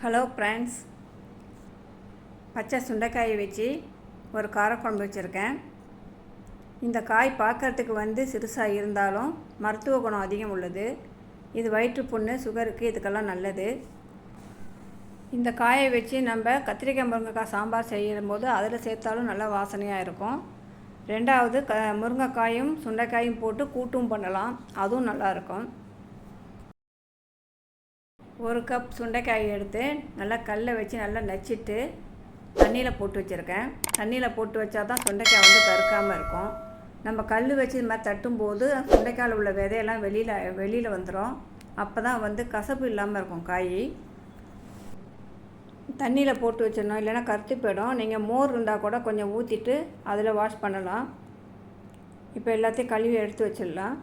Hello friends, பச்சை சுண்டைக்காயை வச்சு ஒரு காரக்குழம்பு வச்சுருக்கேன். இந்த காய் பார்க்குறதுக்கு சிறுசாக இருந்தாலும் மருத்துவ குணம் அதிகம் உள்ளது. இது வயிற்றுப்புண்ணு, சுகருக்கு இதுக்கெல்லாம் நல்லது. இந்த காயை வச்சு நம்ம கத்திரிக்காய் முருங்கைக்காய் சாம்பார் செய்யும்போது அதில் சேர்த்தாலும் நல்லா வாசனையாக இருக்கும். ரெண்டாவது முருங்கைக்காயும் சுண்டைக்காயும் போட்டு கூட்டும் பண்ணலாம், அதுவும் நல்லாயிருக்கும். ஒரு கப் சுண்டைக்காய் எடுத்து நல்லா கல்லை வச்சு நல்லா நச்சிட்டு தண்ணியில் போட்டு வச்சுருக்கேன். தண்ணியில் போட்டு வச்சா தான் சுண்டைக்காய் கருக்காமல் இருக்கும். நம்ம கல் வச்சு இது மாதிரி தட்டும்போது சுண்டைக்காயில் உள்ள விதையெல்லாம் வெளியில் வந்துடும். அப்போ தான் கசப்பு இல்லாமல் இருக்கும் காய். தண்ணியில் போட்டு வச்சிடணும், இல்லைன்னா கருத்து போயிடும். நீங்கள் மோர் இருந்தால் கூட கொஞ்சம் ஊற்றிட்டு அதில் வாஷ் பண்ணலாம். இப்போ எல்லாத்தையும் கழுவி எடுத்து வச்சிடலாம்.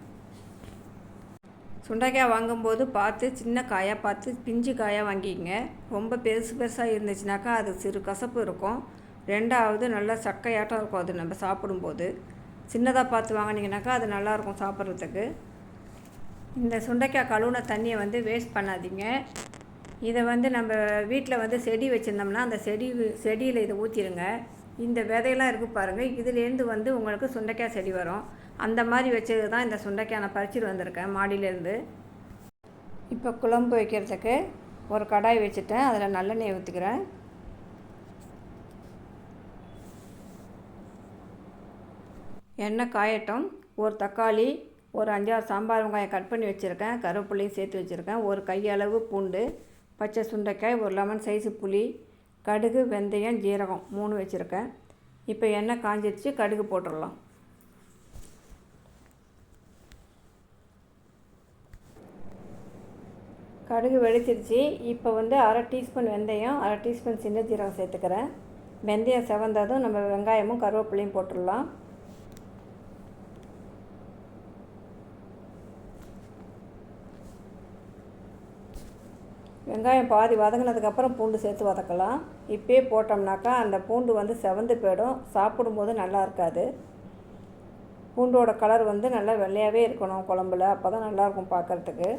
சுண்டைக்காய் வாங்கும்போது பார்த்து சின்ன காயாக பார்த்து பிஞ்சு காயாக வாங்கிக்கங்க. ரொம்ப பெருசாக இருந்துச்சுனாக்கா அது சிறு கசப்பு இருக்கும். ரெண்டாவது நல்லா சக்கையாட்டம் இருக்கும் அது நம்ம சாப்பிடும்போது. சின்னதாக பார்த்து வாங்கினீங்கனாக்கா அது நல்லாயிருக்கும் சாப்பிட்றதுக்கு. இந்த சுண்டைக்காய் கழுவுன தண்ணியை வேஸ்ட் பண்ணாதீங்க. இதை நம்ம வீட்டில் செடி வச்சுருந்தோம்னா அந்த செடியில் இதை ஊற்றிடுங்க. இந்த விதையெல்லாம் இருக்குது பாருங்கள், இதுலேருந்து உங்களுக்கு சுண்டைக்காய் செடி வரும். அந்த மாதிரி வச்சது தான் இந்த சுண்டைக்காய் நான் பறிச்சுட்டு வந்திருக்கேன் மாடியிலேருந்து. இப்போ குழம்பு வைக்கிறதுக்கு ஒரு கடாய் வச்சுட்டேன். அதில் நல்லெண்ணெய் ஊற்றிக்கிறேன். எண்ணெய் காயட்டும். ஒரு தக்காளி, ஒரு 5-6 சாம்பார் வெங்காயம் கட் பண்ணி வச்சுருக்கேன். கருவேப்பிலையும் சேர்த்து வச்சுருக்கேன். ஒரு கையளவு பூண்டு, பச்சை சுண்டைக்காய், ஒரு லெமன் சைஸு புளி, கடுகு, வெந்தயம், ஜீரகம் 3 வச்சுருக்கேன். இப்போ எண்ணெய் காஞ்சிடுச்சு, கடுகு போட்டுடலாம். கடுகு வெடிச்சிருச்சு. இப்போ 1/2 டீஸ்பூன் வெந்தயம், 1/2 டீஸ்பூன் சின்ன ஜீரகம் சேர்த்துக்கிறேன். வெந்தயம் செவந்ததும் நம்ம வெங்காயமும் கருவேப்பிலையும் போட்டுடலாம். வெங்காயம் பாதி வதங்கினதுக்கப்புறம் பூண்டு சேர்த்து வதக்கலாம். இப்போயே போட்டோம்னாக்கா அந்த பூண்டு செவந்து போயிடும், சாப்பிடும்போது நல்லா இருக்காது. பூண்டோட கலர் நல்லா வெள்ளையாகவே இருக்கணும் குழம்புல, அப்போ தான் நல்லாயிருக்கும் பார்க்குறதுக்கு.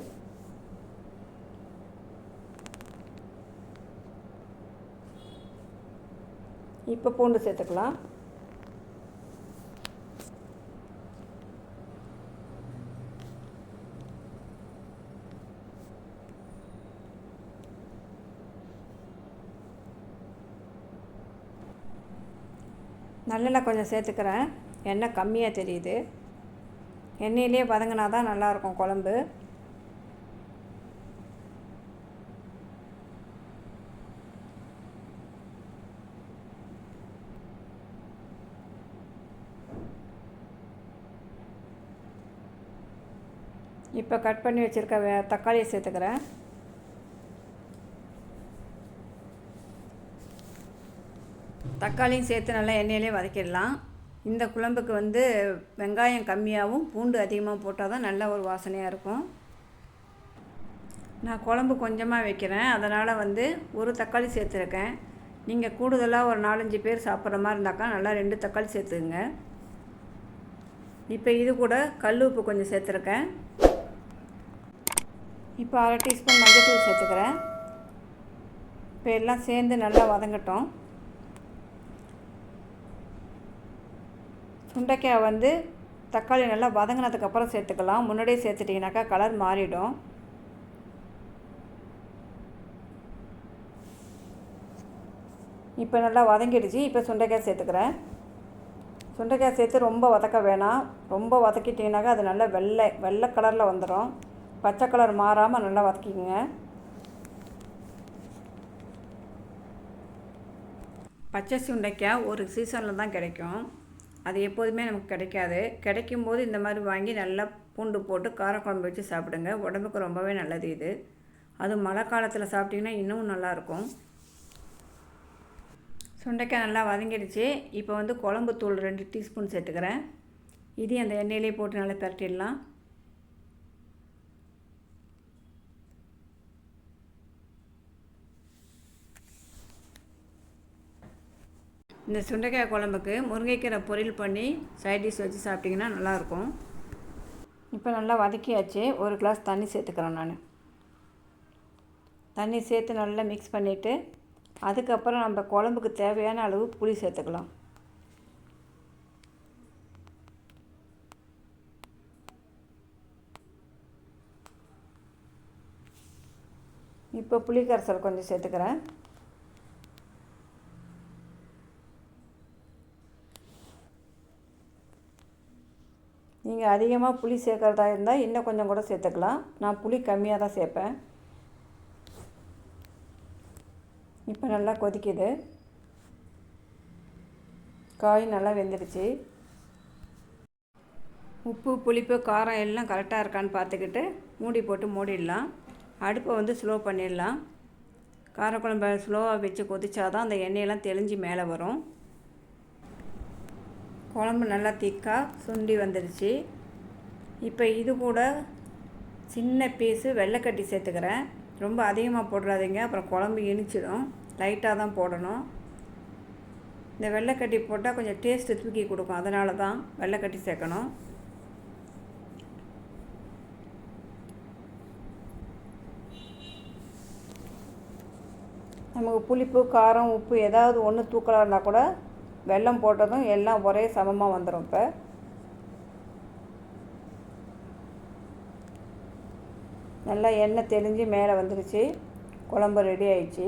இப்போ பூண்டு சேர்த்துக்கலாம். நல்லெண்ணெய் கொஞ்சம் சேர்த்துக்கிறேன். எண்ணெய் கம்மியாக தெரியுது. எண்ணெயிலே வதங்கினா தான் நல்லாயிருக்கும் குழம்பு. இப்போ கட் பண்ணி வச்சுருக்க தக்காளியை சேர்த்துக்கிறேன். தக்காளியும் சேர்த்து நல்லா எண்ணெயிலே வதக்கிடலாம். இந்த குழம்புக்கு வெங்காயம் கம்மியாகவும் பூண்டு அதிகமாக போட்டால் தான் நல்ல ஒரு வாசனையாக இருக்கும். நான் குழம்பு கொஞ்சமாக வைக்கிறேன், அதனால் ஒரு தக்காளி சேர்த்துருக்கேன். நீங்கள் கூடுதலாக ஒரு 4-5 பேர் சாப்பிட்ற மாதிரி இருந்தாக்கா நல்லா 2 தக்காளி சேர்த்துக்குங்க. இப்போ இது கூட கல் உப்பு கொஞ்சம் சேர்த்துருக்கேன். இப்போ 1/2 டீஸ்பூன் மஞ்சள்தூள் சேர்த்துக்கிறேன். இப்போ எல்லாம் சேர்ந்து நல்லா வதங்கட்டும். சுண்டைக்காய் தக்காளி நல்லா வதங்கினதுக்கப்புறம் சேர்த்துக்கலாம். முன்னாடியே சேர்த்துட்டிங்கனாக்கா கலர் மாறிடும். இப்போ நல்லா வதங்கிடுச்சு. இப்போ சுண்டைக்காய் சேர்த்துக்கிறேன். சுண்டைக்காய் சேர்த்து ரொம்ப வதக்க வேணாம். ரொம்ப வதக்கிட்டிங்கனாக்கா அது நல்லா வெள்ளை கலரில் வந்துடும். பச்சை கலர் மாறாமல் நல்லா வதக்கிக்கோங்க. பச்சை சுண்டைக்காய் ஒரு சீசனில் தான் கிடைக்கும், அது எப்போதுமே நமக்கு கிடைக்காது. கிடைக்கும்போது இந்த மாதிரி வாங்கி நல்லா பூண்டு போட்டு காரக்குழம்பு வச்சு சாப்பிடுங்க. உடம்புக்கு ரொம்பவே நல்லது இது. அதுவும் மழை காலத்தில் சாப்பிட்டிங்கன்னா இன்னும் நல்லாயிருக்கும். சுண்டைக்காய் நல்லா வதங்கிடுச்சு. இப்போ குழம்பு தூள் 2 டீஸ்பூன் சேர்த்துக்கிறேன். இதையும் அந்த எண்ணெயிலே போட்டு நல்லா பரட்டிடலாம். இந்த சுண்டைக்காய் குழம்புக்கு முருங்கைக்கீரை பொரியல் பண்ணி சைட் டிஷ் வச்சு சாப்பிட்டிங்கன்னா நல்லாயிருக்கும். இப்போ நல்லா வதக்கியாச்சு. 1 கிளாஸ் தண்ணி சேர்த்துக்கிறேன் நான். தண்ணி சேர்த்து நல்லா மிக்ஸ் பண்ணிவிட்டு அதுக்கப்புறம் நம்ம குழம்புக்கு தேவையான அளவு புளி சேர்த்துக்கலாம். இப்போ புளி கரைசல் கொஞ்சம் சேர்த்துக்கிறேன். நீங்கள் அதிகமாக புளி சேர்க்குறதா இருந்தால் இன்னும் கொஞ்சம் கூட சேர்த்துக்கலாம். நான் புளி கம்மியாக தான் சேர்ப்பேன். இப்போ நல்லா கொதிக்குது. காய் நல்லா வெந்துடுச்சு. உப்பு புளிப்பு காரம் எல்லாம் கரெக்டாக இருக்கான்னு பார்த்துக்கிட்டு மூடி போட்டு மூடிடலாம். அடுப்பை வந்து ஸ்லோ பண்ணிடலாம். காரக்குழம்பை ஸ்லோவாக வச்சு கொதிச்சாதான் அந்த எண்ணெயெல்லாம் தெளிஞ்சு மேலே வரும். குழம்பு நல்லா திக்காக சுண்டி வந்துடுச்சு. இப்போ இது கூட சின்ன பீஸு வெள்ளைக்கட்டி சேர்த்துக்கிறேன். ரொம்ப அதிகமாக போடுறாதீங்க, அப்புறம் குழம்பு இனிச்சிடும். லைட்டாக தான் போடணும். இந்த வெள்ளைக்கட்டி போட்டால் கொஞ்சம் டேஸ்ட்டு தூக்கி கொடுக்கும், அதனால தான் வெள்ளைக்கட்டி சேர்க்கணும். நமக்கு புளிப்பு காரம் உப்பு ஏதாவது ஒன்று தூக்கலாக இருந்தால் கூட வெல்லம் போட்டதும் எல்லாம் ஒரே சமமாக வந்துடும். இப்போ நல்லா எண்ணெய் தெளிஞ்சு மேலே வந்துடுச்சு. குழம்பு ரெடி ஆயிடுச்சு.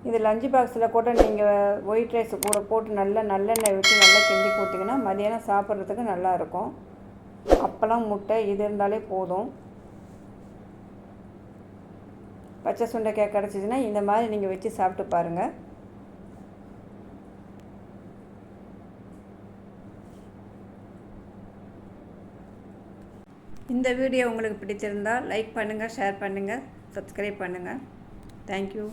இது லஞ்சு பாக்ஸில் கூட நீங்கள் ஒயிட் ரைஸ் கூட போட்டு நல்லா நல்லெண்ணெய் விட்டு நல்லா கிண்டி கொடுத்தீங்கன்னா மதியானம் சாப்பிட்றதுக்கு நல்லாயிருக்கும். அப்பளம் முட்டை இது இருந்தாலே போதும். பச்சை சுண்டைக்காய் கிடச்சிச்சின்னா இந்த மாதிரி நீங்கள் வச்சு சாப்பிட்டு பாருங்கள். இந்த வீடியோ உங்களுக்கு பிடிச்சிருந்தால் லைக் பண்ணுங்கள், ஷேர் பண்ணுங்கள், சப்ஸ்கிரைப் பண்ணுங்கள். தேங்க்யூ.